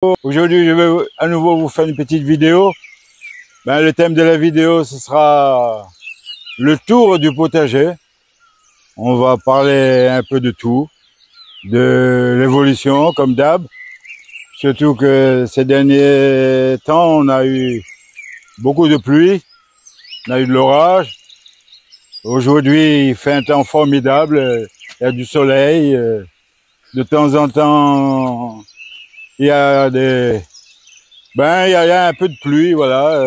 Aujourd'hui, je vais à nouveau vous faire une petite vidéo. Le thème de la vidéo, ce sera le tour du potager. On va parler un peu de tout, de l'évolution, comme d'hab. Surtout que ces derniers temps, on a eu beaucoup de pluie, on a eu de l'orage. Aujourd'hui, il fait un temps formidable, il y a du soleil. De temps en temps, il y a il y a un peu de pluie, voilà.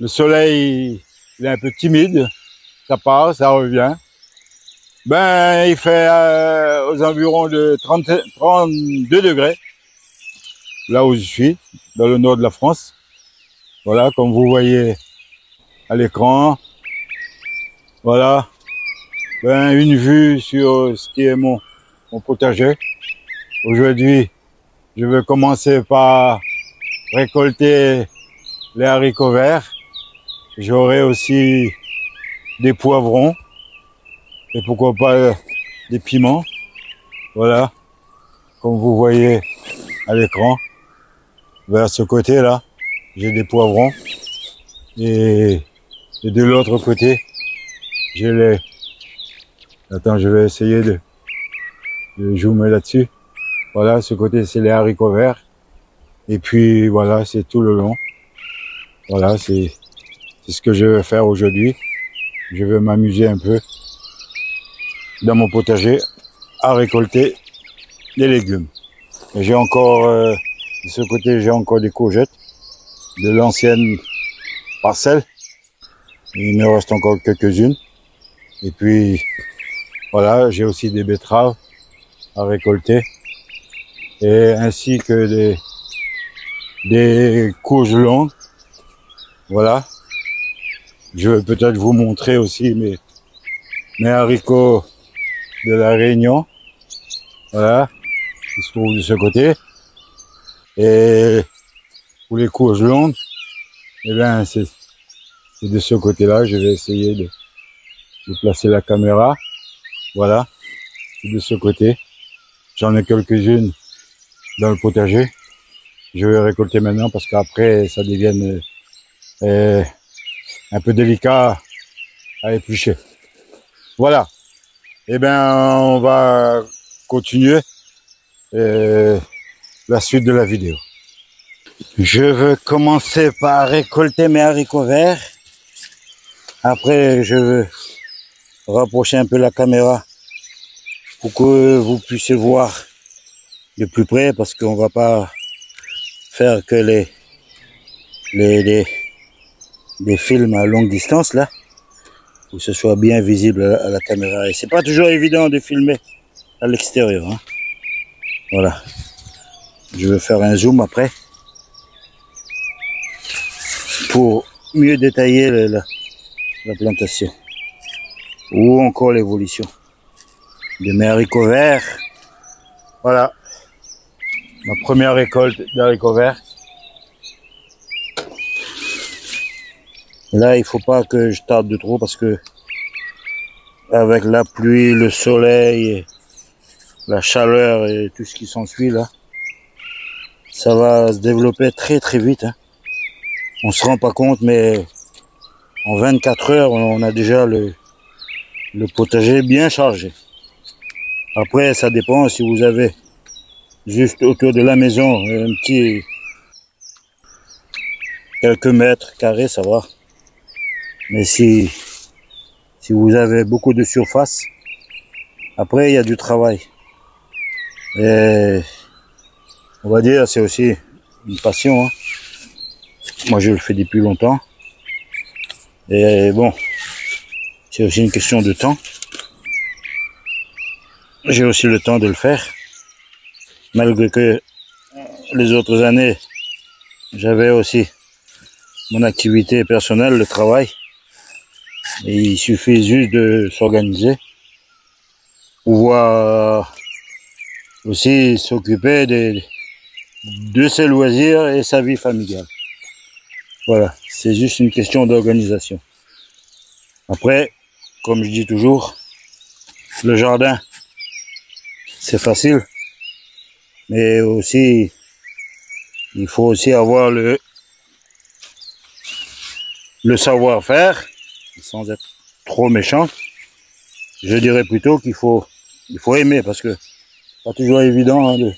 Le soleil, il est un peu timide. Ça part, ça revient. Il fait aux environs de 32 degrés, là où je suis, dans le nord de la France. Voilà, comme vous voyez à l'écran. Voilà. Une vue sur ce qui est mon potager. Aujourd'hui, je vais commencer par récolter les haricots verts. J'aurai aussi des poivrons et pourquoi pas des piments. Voilà, comme vous voyez à l'écran, vers ce côté-là, j'ai des poivrons et de l'autre côté, j'ai les... Attends, je vais essayer de zoomer là-dessus. Voilà, ce côté, c'est les haricots verts. Et puis voilà, c'est tout le long. Voilà, c'est ce que je vais faire aujourd'hui. Je vais m'amuser un peu dans mon potager à récolter des légumes. J'ai encore, de ce côté, j'ai encore des courgettes de l'ancienne parcelle. Il me reste encore quelques-unes. Et puis, voilà, j'ai aussi des betteraves à récolter. Et ainsi que des courges longues. Voilà. Je vais peut-être vous montrer aussi mes haricots de la Réunion. Voilà. Ils se trouvent de ce côté. Et pour les courges longues, eh bien, c'est de ce côté-là. Je vais essayer de placer la caméra. Voilà. C'est de ce côté. J'en ai quelques-unes dans le potager. Je vais récolter maintenant parce qu'après, ça devient un peu délicat à éplucher. Voilà. Eh bien, on va continuer la suite de la vidéo. Je vais commencer par récolter mes haricots verts. Après, je vais rapprocher un peu la caméra pour que vous puissiez voir de plus près parce qu'on va pas faire que des films à longue distance là, pour que ce soit bien visible à la caméra. Et c'est pas toujours évident de filmer à l'extérieur. Hein. Voilà. Je vais faire un zoom après pour mieux détailler la plantation ou encore l'évolution de mes haricots verts. Voilà, ma première récolte d'haricots verts. Là, il faut pas que je tarde de trop parce que avec la pluie, le soleil, la chaleur et tout ce qui s'ensuit là, ça va se développer très très vite. Hein. On se rend pas compte, mais en 24 heures, on a déjà le potager bien chargé. Après, ça dépend si vous avez juste autour de la maison un petit quelques mètres carrés, ça va. Mais si vous avez beaucoup de surface, après il y a du travail. Et on va dire c'est aussi une passion. Hein. Moi je le fais depuis longtemps. Et bon, c'est aussi une question de temps. J'ai aussi le temps de le faire. Malgré que les autres années, j'avais aussi mon activité personnelle, le travail. Et il suffit juste de s'organiser. Pouvoir aussi s'occuper de ses loisirs et sa vie familiale. Voilà, c'est juste une question d'organisation. Après, comme je dis toujours, le jardin, c'est facile, mais aussi il faut aussi avoir le savoir-faire, sans être trop méchant. Je dirais plutôt qu'il faut aimer, parce que c'est pas toujours évident hein, de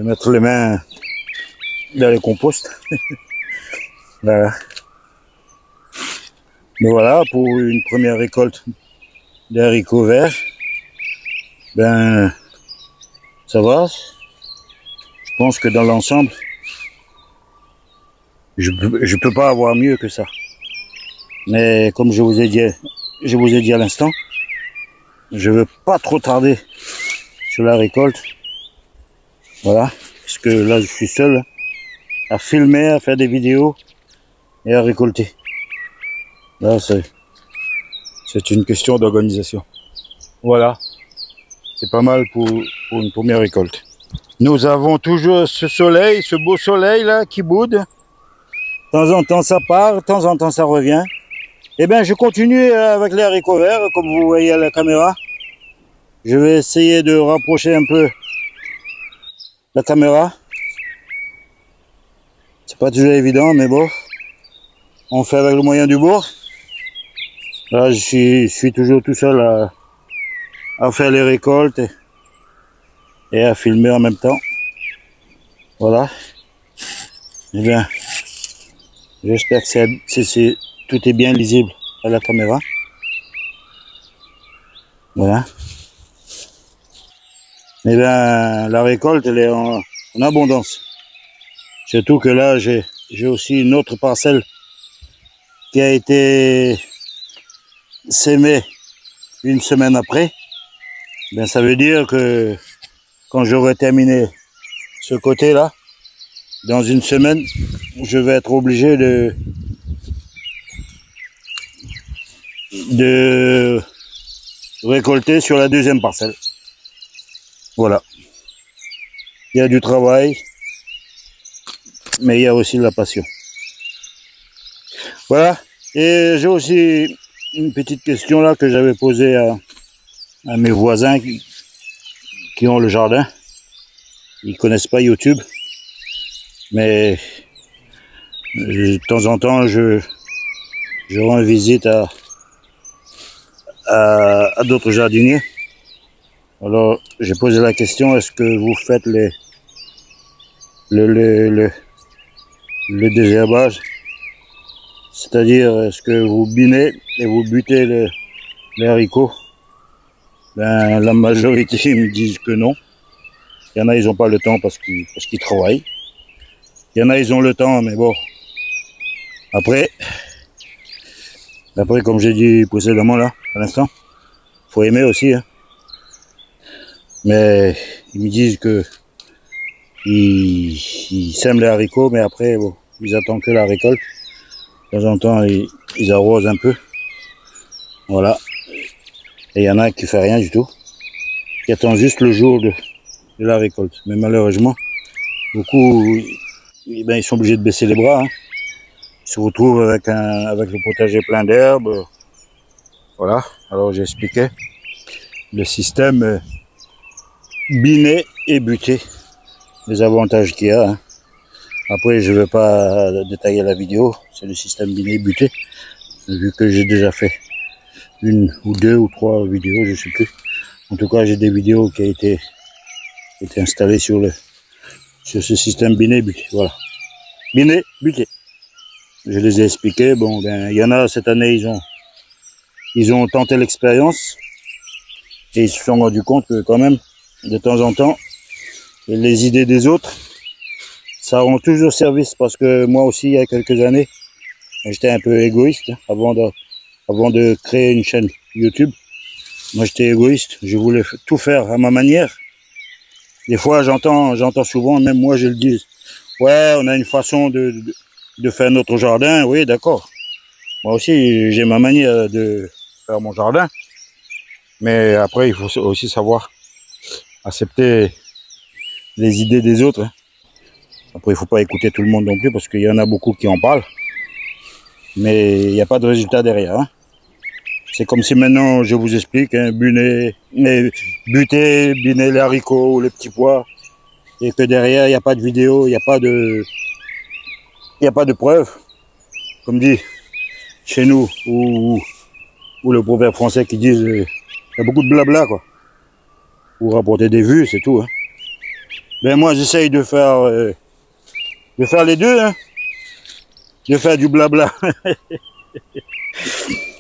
mettre les mains dans les composts. Voilà. Mais voilà, pour une première récolte d'haricots verts, ben ça va. Je pense que dans l'ensemble, je peux pas avoir mieux que ça. Mais comme je vous ai dit à l'instant, je veux pas trop tarder sur la récolte. Voilà, parce que là je suis seul à filmer, à faire des vidéos et à récolter. Là c'est une question d'organisation. Voilà, c'est pas mal pour une première récolte. Nous avons toujours ce soleil, ce beau soleil là qui boude. De temps en temps ça part, de temps en temps ça revient. Et bien je continue avec les haricots verts, comme vous voyez à la caméra. Je vais essayer de rapprocher un peu la caméra. C'est pas toujours évident, mais bon, on fait avec le moyen du bord. Là, je suis toujours tout seul à faire les récoltes et à filmer en même temps. Voilà. Eh bien, j'espère que tout est bien lisible à la caméra. Voilà. Eh bien, la récolte, elle est en abondance. Surtout que là, j'ai aussi une autre parcelle qui a été sémée une semaine après. Ben, ça veut dire que quand j'aurai terminé ce côté-là, dans une semaine, je vais être obligé de récolter sur la deuxième parcelle. Voilà. Il y a du travail, mais il y a aussi de la passion. Voilà. Et j'ai aussi une petite question là que j'avais posée à mes voisins qui ont le jardin. Ils connaissent pas YouTube, mais de temps en temps je rends visite à d'autres jardiniers. Alors j'ai posé la question, est-ce que vous faites le désherbage, c'est-à-dire est-ce que vous binez et vous butez les haricots? Ben, la majorité me disent que non. Il y en a, ils n'ont pas le temps parce qu'ils travaillent. Il y en a, ils ont le temps, mais bon. Après, comme j'ai dit précédemment là, à l'instant, faut aimer aussi. Hein. Mais ils me disent que ils sèment les haricots, mais après, bon, ils attendent que la récolte. De temps en temps, ils arrosent un peu. Voilà. Et il y en a qui ne fait rien du tout, qui attend juste le jour de la récolte. Mais malheureusement, beaucoup, ils sont obligés de baisser les bras. Hein. Ils se retrouvent avec le potager plein d'herbes. Voilà. Alors j'ai expliqué le système biner et buter, les avantages qu'il y a. Hein. Après, je ne vais pas détailler la vidéo. C'est le système biner et buter, vu que j'ai déjà fait une ou deux ou trois vidéos, je sais plus. En tout cas, j'ai des vidéos qui ont été installées sur ce système biné buté. Voilà. Biné buté. Je les ai expliqués. Bon, ben, il y en a cette année, ils ont tenté l'expérience et ils se sont rendus compte que quand même, de temps en temps, les idées des autres, ça rend toujours service, parce que moi aussi, il y a quelques années, j'étais un peu égoïste avant de créer une chaîne YouTube. Moi, j'étais égoïste. Je voulais tout faire à ma manière. Des fois, j'entends souvent, même moi, je le dis. Ouais, on a une façon de faire notre jardin. Oui, d'accord. Moi aussi, j'ai ma manière de faire mon jardin. Mais après, il faut aussi savoir accepter les idées des autres. Après, il ne faut pas écouter tout le monde non plus, parce qu'il y en a beaucoup qui en parlent. Mais il n'y a pas de résultat derrière. Hein. C'est comme si maintenant je vous explique, hein, buter, biner les haricots ou les petits pois. et que derrière il n'y a pas de vidéo, il n'y a pas de preuves, comme dit chez nous, ou le proverbe français qui dit il y a beaucoup de blabla quoi, pour rapporter des vues, c'est tout. Hein. Ben moi j'essaye de faire les deux, hein. De faire du blabla,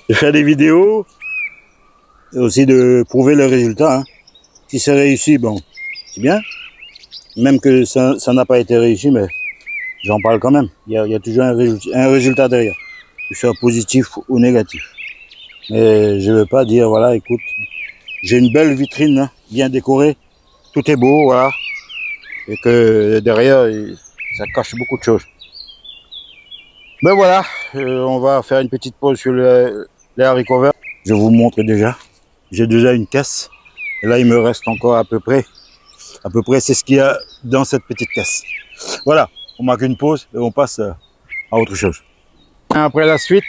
de faire des vidéos, et aussi de prouver le résultat. Hein. Si c'est réussi, bon, c'est bien. Même que ça n'a pas été réussi, mais j'en parle quand même. Il y a toujours un résultat derrière, que ce soit positif ou négatif. Mais je ne veux pas dire, voilà, écoute, j'ai une belle vitrine, hein, bien décorée, tout est beau, voilà. Et que derrière, ça cache beaucoup de choses. Ben voilà, on va faire une petite pause sur les haricots verts. Je vous montre déjà. J'ai déjà une caisse. Et là, il me reste encore à peu près, c'est ce qu'il y a dans cette petite caisse. Voilà, on marque une pause et on passe à autre chose. Après la suite,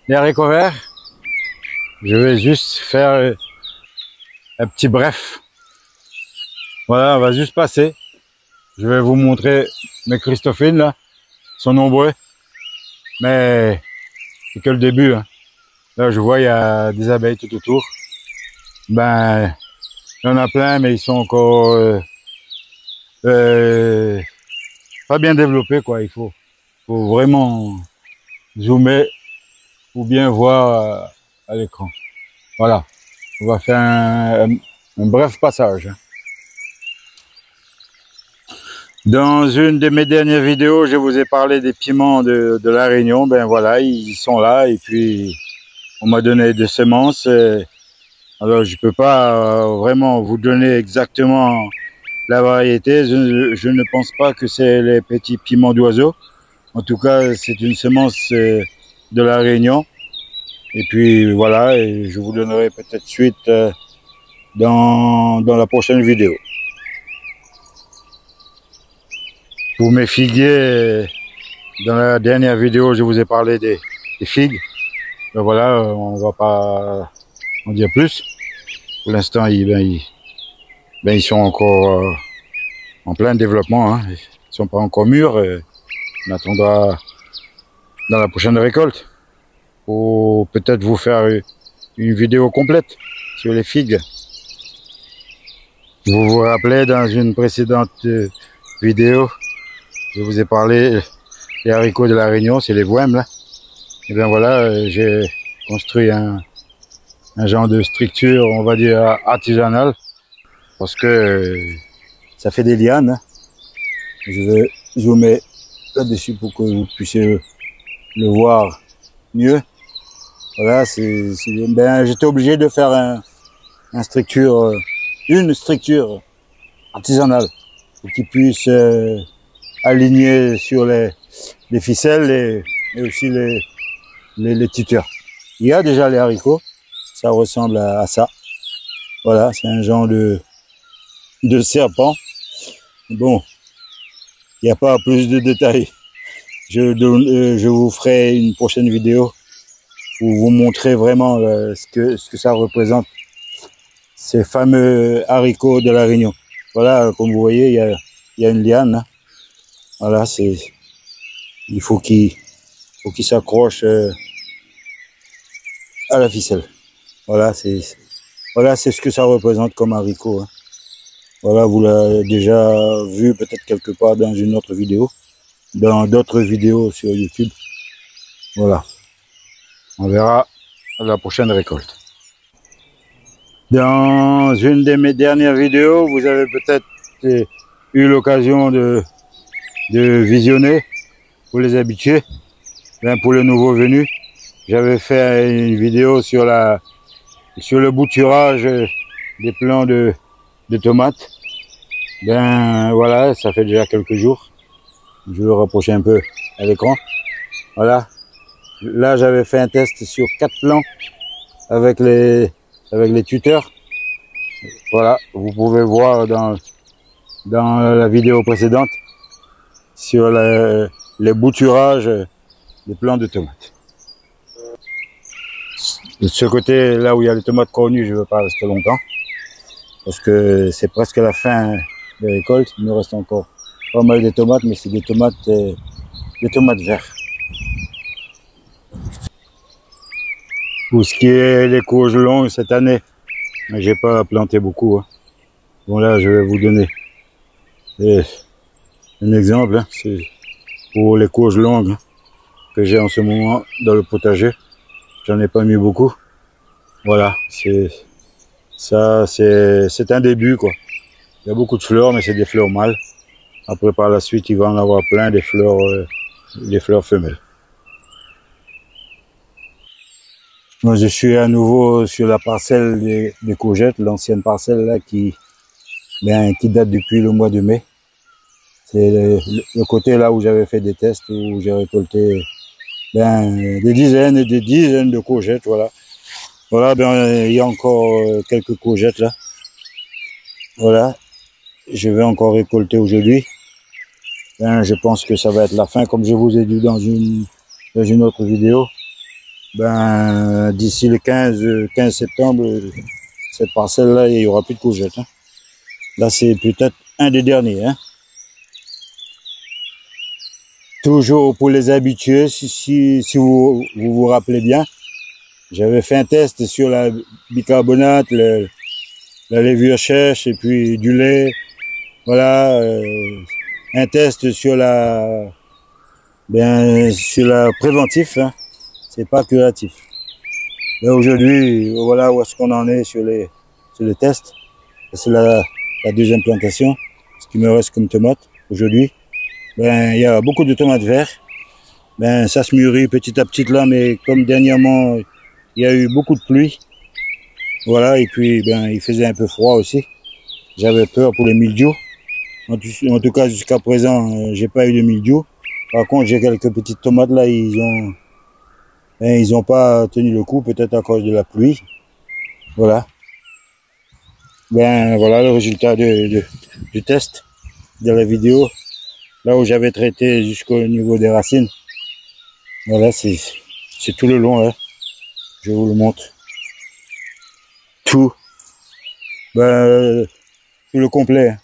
les haricots verts, je vais juste faire un petit bref. Voilà, on va juste passer. Je vais vous montrer mes Christophines là. Ils sont nombreux. Mais c'est que le début. Hein. Là, je vois, il y a des abeilles tout autour. Ben, il y en a plein, mais ils sont encore pas bien développés, quoi. Il faut vraiment zoomer ou bien voir à l'écran. Voilà. On va faire un bref passage. Dans une de mes dernières vidéos, je vous ai parlé des piments de la Réunion. Ben voilà, ils sont là et puis on m'a donné des semences. Alors je peux pas vraiment vous donner exactement la variété. Je ne pense pas que c'est les petits piments d'oiseau. En tout cas, c'est une semence de la Réunion. Et puis voilà, et je vous donnerai peut-être suite dans la prochaine vidéo. Pour mes figuiers, dans la dernière vidéo, je vous ai parlé des figues. Ben voilà, on va pas en dire plus. Pour l'instant, ils sont encore en plein développement. Hein. Ils sont pas encore mûrs. On attendra dans la prochaine récolte pour peut-être vous faire une vidéo complète sur les figues. Vous vous rappelez dans une précédente vidéo, je vous ai parlé des haricots de la Réunion, c'est les Voèmes là. Et bien voilà, j'ai construit un genre de structure, on va dire artisanale, parce que ça fait des lianes. Hein. Je vais zoomer là-dessus pour que vous puissiez le voir mieux. Voilà, ben, j'étais obligé de faire une structure artisanale pour qu'ils puissent aligner sur les ficelles et aussi les tuteurs. Il y a déjà les haricots, ça ressemble à ça. Voilà, c'est un genre de serpent. Bon, il n'y a pas plus de détails. Je vous ferai une prochaine vidéo pour vous montrer vraiment ce que ça représente, ces fameux haricots de la Réunion. Voilà, comme vous voyez, il y a une liane. Hein. Voilà, il faut qu'il s'accroche à la ficelle. Voilà, c'est ce que ça représente comme haricot. Hein. Voilà, vous l'avez déjà vu peut-être quelque part dans une autre vidéo, dans d'autres vidéos sur YouTube. Voilà. On verra la prochaine récolte. Dans une de mes dernières vidéos, vous avez peut-être eu l'occasion de visionner pour les habitués. Ben, pour le nouveau venu, j'avais fait une vidéo sur le bouturage des plants de tomates. Ben voilà, ça fait déjà quelques jours. Je vais rapprocher un peu à l'écran. Voilà. Là, j'avais fait un test sur 4 plants avec les tuteurs. Voilà, vous pouvez voir dans la vidéo précédente sur les bouturages des plants de tomates. De ce côté, là où il y a les tomates cornues, je ne veux pas rester longtemps parce que c'est presque la fin des récoltes. Il me reste encore pas mal de tomates, mais c'est des tomates vertes. Pour ce qui est des courges longues cette année, j'ai pas planté beaucoup. Hein. Bon là, je vais vous donner un exemple. Hein. C'est pour les courges longues hein, que j'ai en ce moment dans le potager. J'en ai pas mis beaucoup. Voilà, c'est un début quoi. Il y a beaucoup de fleurs, mais c'est des fleurs mâles. Après, par la suite, il va en avoir plein des fleurs femelles. Moi, je suis à nouveau sur la parcelle des courgettes, l'ancienne parcelle là qui date depuis le mois de mai. C'est le côté là où j'avais fait des tests, où j'ai récolté des dizaines et des dizaines de courgettes, voilà. Voilà, il y a encore quelques courgettes là. Voilà, je vais encore récolter aujourd'hui. Je pense que ça va être la fin, comme je vous ai dit dans une autre vidéo. D'ici le 15 septembre, cette parcelle-là, il n'y aura plus de courgettes. Hein. Là, c'est peut-être un des derniers. Hein. Toujours pour les habitués, si vous rappelez bien, j'avais fait un test sur la bicarbonate, la levure sèche et puis du lait. Voilà, un test sur la préventif. Hein. C'est pas curatif. Mais aujourd'hui, voilà où est-ce qu'on en est sur les tests. C'est la deuxième plantation. Ce qui me reste comme tomates aujourd'hui. Il y a beaucoup de tomates vertes. Ça se mûrit petit à petit là, mais comme dernièrement, il y a eu beaucoup de pluie. Voilà, et puis il faisait un peu froid aussi. J'avais peur pour les mildious. En tout cas, jusqu'à présent, j'ai pas eu de mildiou. Par contre, j'ai quelques petites tomates là, ils ont pas tenu le coup, peut-être à cause de la pluie. Voilà. Voilà le résultat du test de la vidéo. Là où j'avais traité jusqu'au niveau des racines. Voilà, c'est tout le long là. Je vous le montre. Tout. Tout le complet.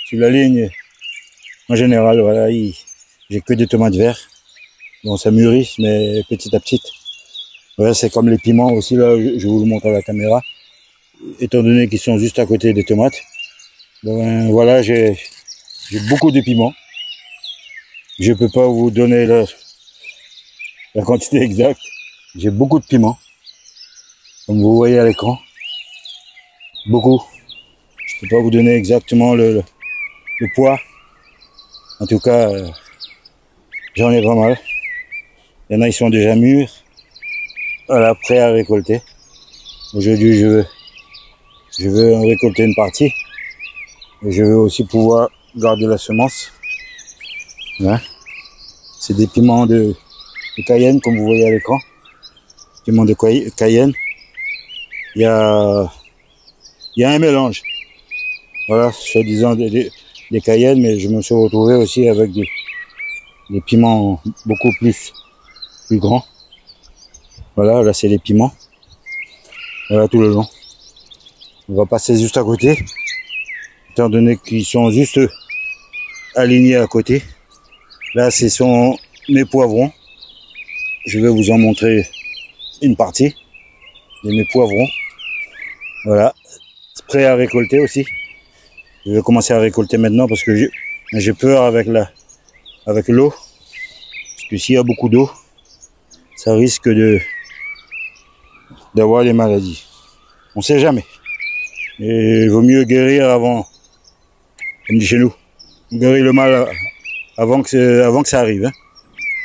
Sur la ligne. En général, voilà, j'ai que des tomates vertes. Bon, ça mûrit, mais petit à petit. Ouais, c'est comme les piments aussi, là, je vous le montre à la caméra. Étant donné qu'ils sont juste à côté des tomates. Voilà, j'ai beaucoup de piments. Je peux pas vous donner la quantité exacte. J'ai beaucoup de piments. Comme vous voyez à l'écran. Beaucoup. Je peux pas vous donner exactement le poids. En tout cas, j'en ai pas mal. Il y en a, ils sont déjà mûrs. Voilà, prêts à récolter. Aujourd'hui, je veux en récolter une partie. Et je veux aussi pouvoir garder la semence. Hein. C'est des piments de Cayenne, comme vous voyez à l'écran. Piments de Cayenne. Il y a un mélange. Voilà, soi-disant des Cayennes, mais je me suis retrouvé aussi avec des piments beaucoup plus grands. Voilà, là c'est les piments. Voilà tout le long. On va passer juste à côté, étant donné qu'ils sont juste alignés à côté. Là, ce sont mes poivrons. Je vais vous en montrer une partie de mes poivrons. Voilà, prêt à récolter aussi. Je vais commencer à récolter maintenant parce que j'ai peur avec l'eau. Parce que s'il y a beaucoup d'eau, ça risque d'avoir des maladies. On ne sait jamais. Et il vaut mieux guérir avant, comme dit chez nous, guérir le mal avant que ça arrive. Hein.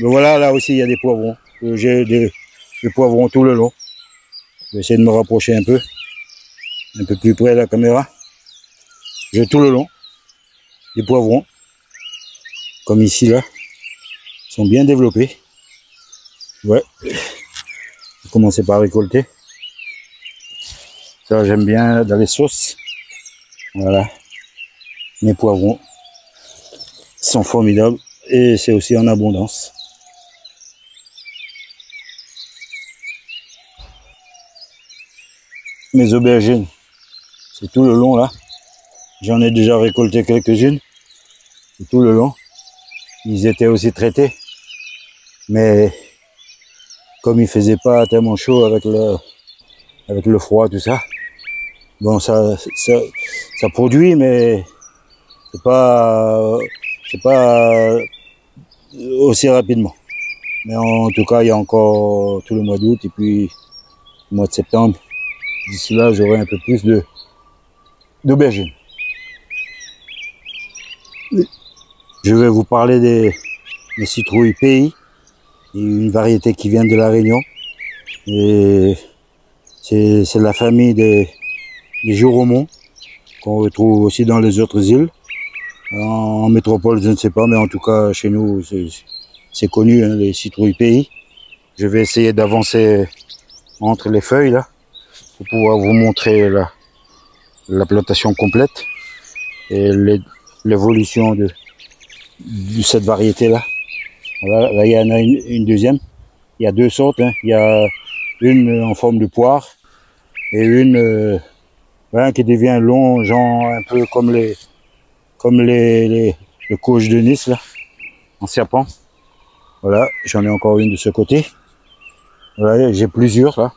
Mais voilà, là aussi il y a des poivrons. J'ai des poivrons tout le long. Je vais essayer de me rapprocher un peu plus près de la caméra. J'ai tout le long des poivrons, comme ici là, ils sont bien développés. Ouais, je vais commencer par récolter. Ça j'aime bien dans les sauces. Voilà, mes poivrons sont formidables et c'est aussi en abondance. Mes aubergines, c'est tout le long là. J'en ai déjà récolté quelques-unes tout le long. Ils étaient aussi traités, mais comme il faisait pas tellement chaud avec le froid, tout ça, bon, ça produit, mais c'est pas aussi rapidement. Mais en tout cas, il y a encore tout le mois d'août et puis le mois de septembre. D'ici là, j'aurai un peu plus d'aubergines. Je vais vous parler des citrouilles pays, une variété qui vient de la Réunion. Et c'est la famille des Giraumons, qu'on retrouve aussi dans les autres îles. En métropole, je ne sais pas, mais en tout cas, chez nous, c'est connu, hein, les citrouilles pays. Je vais essayer d'avancer entre les feuilles, là, pour pouvoir vous montrer la plantation complète et l'évolution de cette variété-là. Voilà, là, il y en a une deuxième. Il y a deux sortes, hein. Il y a une en forme de poire et une qui devient long, genre un peu comme le coach de Nice, là, en serpent. Voilà, j'en ai encore une de ce côté. Voilà, j'ai plusieurs là,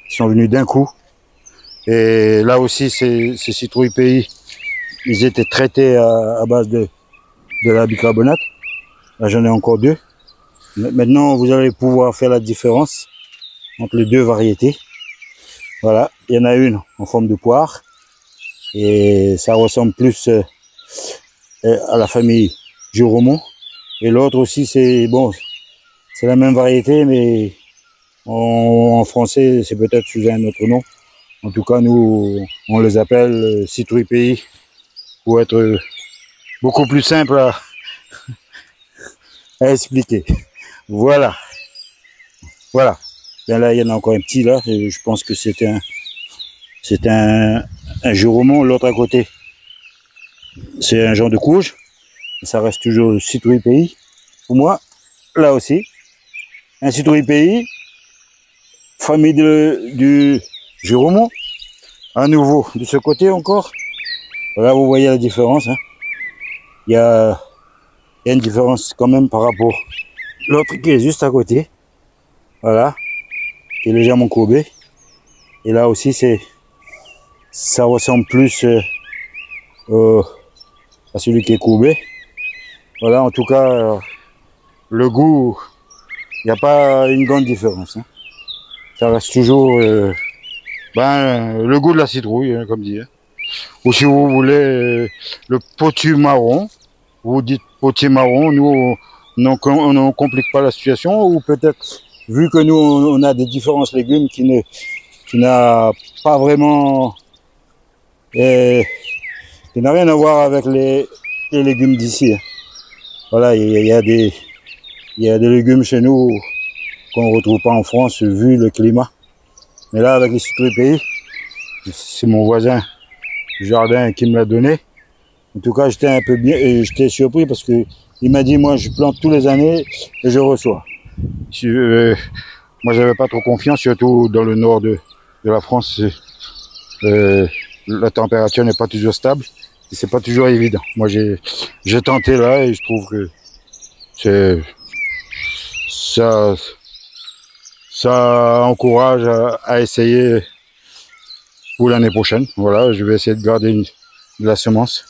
qui sont venus d'un coup. Et là aussi, ces citrouilles pays, ils étaient traités à base de la bicarbonate. Là, j'en ai encore deux. Maintenant, vous allez pouvoir faire la différence entre les deux variétés. Voilà, il y en a une en forme de poire. Et ça ressemble plus à la famille Giraumon. Et l'autre aussi, c'est bon, c'est la même variété, mais en français, c'est peut-être sous un autre nom. En tout cas, nous, on les appelle citrouilles pays pour être beaucoup plus simple à expliquer. Voilà. Voilà. Bien là, il y en a encore un petit là. Et je pense que c'est un Giraumon. L'autre à côté, c'est un genre de courge. Ça reste toujours citrouille pays. Pour moi, là aussi, un citrouille pays, famille du Giraumon. À nouveau, de ce côté encore. Là, vous voyez la différence. Hein. Il y a une différence quand même par rapport à l'autre qui est juste à côté. Voilà. Qui est légèrement courbé. Et là aussi, ça ressemble plus à celui qui est courbé. Voilà, en tout cas, le goût, il n'y a pas une grande différence. Hein. Ça reste toujours le goût de la citrouille, hein, comme dit. Hein. Ou si vous voulez le potu marron, vous dites potier marron, nous on ne complique pas la situation, ou peut-être vu que nous on a des différences légumes qui n'a pas vraiment qui n'a rien à voir avec les légumes d'ici. Hein. Voilà, il y a des légumes chez nous qu'on ne retrouve pas en France vu le climat. Mais là, avec les citrouilles pays, c'est mon voisin du jardin qui me l'a donné. En tout cas, j'étais un peu bien, j'étais surpris parce que il m'a dit, moi, je plante tous les années et je reçois. Moi, j'avais pas trop confiance, surtout dans le nord de la France. La température n'est pas toujours stable et c'est pas toujours évident. Moi, j'ai tenté là et je trouve que ça encourage à essayer pour l'année prochaine. Voilà, je vais essayer de garder de la semence.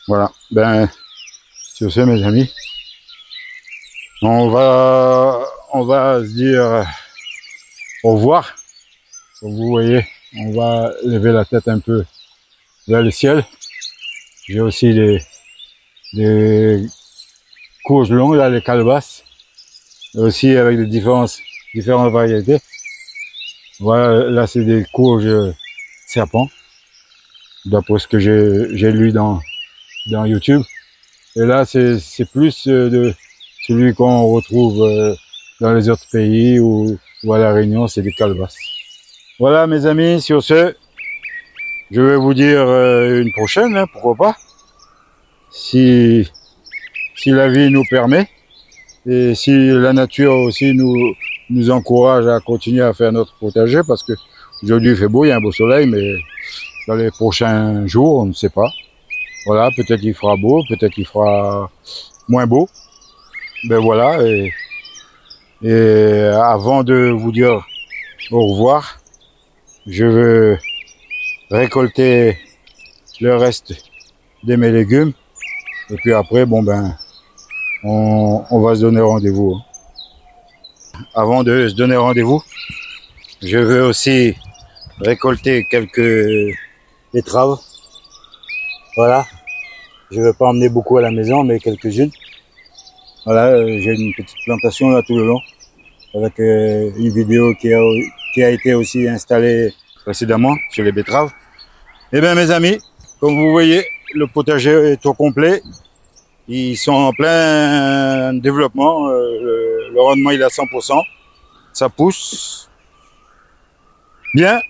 Voilà, ben, sur ce, mes amis, on va se dire au revoir. Comme vous voyez, on va lever la tête un peu vers le ciel. J'ai aussi des courges longues, là, les calebasses, aussi avec des différentes variétés. Voilà, là c'est des courges serpents, d'après ce que j'ai lu dans YouTube. Et là c'est plus de celui qu'on retrouve dans les autres pays ou à la Réunion, c'est des calebasses. Voilà mes amis, sur ce, je vais vous dire une prochaine, hein, pourquoi pas, si la vie nous permet et si la nature aussi nous encourage à continuer à faire notre potager, parce que aujourd'hui il fait beau, il y a un beau soleil, mais dans les prochains jours, on ne sait pas. Voilà, peut-être il fera beau, peut-être il fera moins beau. Ben voilà, et avant de vous dire au revoir, je veux récolter le reste de mes légumes. Et puis après, bon ben, on va se donner rendez-vous. Avant de se donner rendez-vous, je veux aussi récolter quelques betteraves. Voilà. Je ne vais pas emmener beaucoup à la maison, mais quelques-unes. Voilà, j'ai une petite plantation là tout le long, avec une vidéo qui a été aussi installée précédemment sur les betteraves. Eh bien mes amis, comme vous voyez, le potager est au complet. Ils sont en plein développement, le rendement il est à 100%, ça pousse. Bien,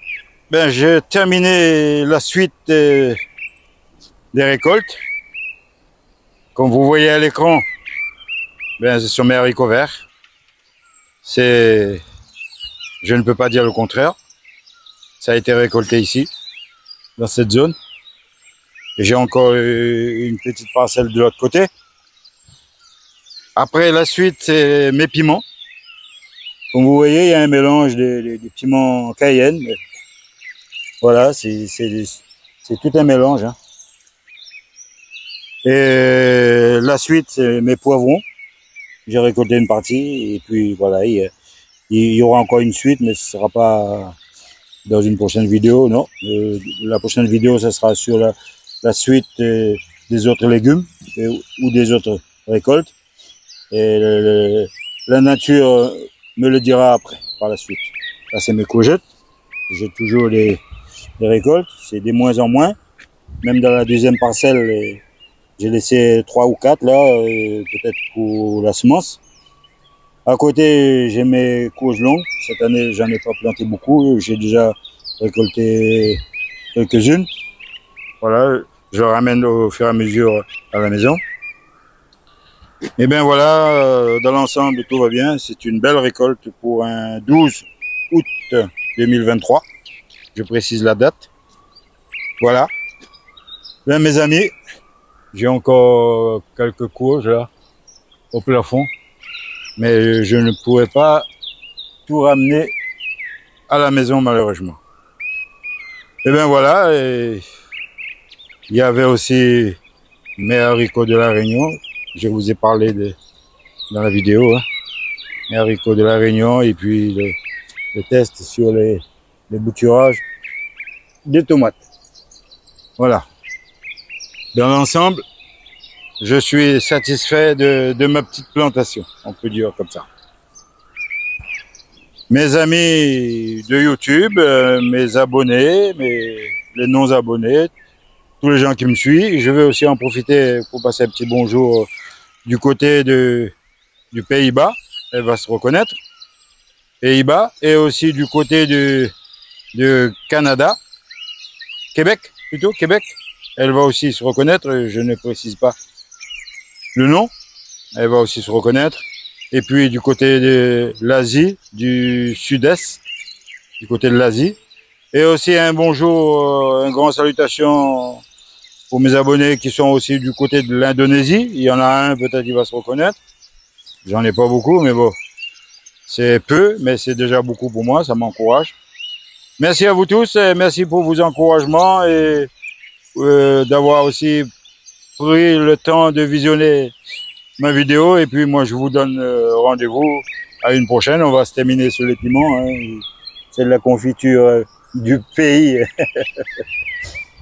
ben, j'ai terminé la suite des récoltes. Comme vous voyez à l'écran, ben, ce sont mes haricots verts. Je ne peux pas dire le contraire. Ça a été récolté ici, dans cette zone. Et j'ai encore une petite parcelle de l'autre côté. Après, la suite, c'est mes piments. Comme vous voyez, il y a un mélange des piments cayenne. Voilà, c'est tout un mélange. Hein. Et la suite, c'est mes poivrons. J'ai récolté une partie. Et puis voilà, il y aura encore une suite, mais ce ne sera pas dans une prochaine vidéo, non. La prochaine vidéo, ça sera sur la suite des autres légumes ou des autres récoltes. Et la nature me le dira après, par la suite. Là, c'est mes courgettes. J'ai toujours les récoltes. C'est de moins en moins. Même dans la deuxième parcelle, j'ai laissé 3 ou 4 là, peut-être pour la semence. À côté, j'ai mes courges longues. Cette année, j'en ai pas planté beaucoup. J'ai déjà récolté quelques-unes. Voilà, je ramène au fur et à mesure à la maison. Et bien voilà, dans l'ensemble, tout va bien. C'est une belle récolte pour un 12 août 2023. Je précise la date. Voilà. Bien, mes amis, j'ai encore quelques courges là, au plafond. Mais je ne pourrais pas tout ramener à la maison, malheureusement. Et bien voilà, et il y avait aussi mes haricots de la Réunion. Je vous ai parlé dans la vidéo. Hein. Mes haricots de la Réunion et puis le test sur les bouturages des tomates. Voilà. Dans l'ensemble, je suis satisfait de ma petite plantation, on peut dire comme ça. Mes amis de YouTube, mes abonnés, les non-abonnés, tous les gens qui me suivent, je vais aussi en profiter pour passer un petit bonjour du côté du Pays-Bas, elle va se reconnaître, Pays-Bas, et aussi du côté de Canada, Québec plutôt, Québec, elle va aussi se reconnaître, je ne précise pas le nom, elle va aussi se reconnaître. Et puis du côté de l'Asie, du sud-est, du côté de l'Asie. Et aussi un bonjour, une grande salutation pour mes abonnés qui sont aussi du côté de l'Indonésie. Il y en a un, peut-être il va se reconnaître. J'en ai pas beaucoup, mais bon, c'est peu, mais c'est déjà beaucoup pour moi, ça m'encourage. Merci à vous tous, et merci pour vos encouragements et d'avoir aussi pris le temps de visionner ma vidéo. Et puis moi je vous donne rendez-vous à une prochaine. On va se terminer sur les piments, hein. C'est de la confiture du pays.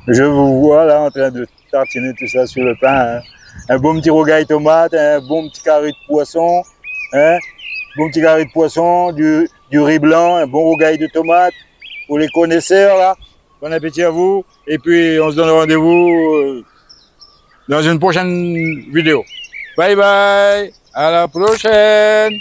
Je vous vois là en train de tartiner tout ça sur le pain, hein. Un bon petit rogaille tomate, un bon petit carré de poisson, hein. Bon petit carré de poisson, du riz blanc, un bon rogaille de tomate. Pour les connaisseurs là, bon appétit à vous. Et puis on se donne rendez-vous dans une prochaine vidéo. Bye bye, à la prochaine.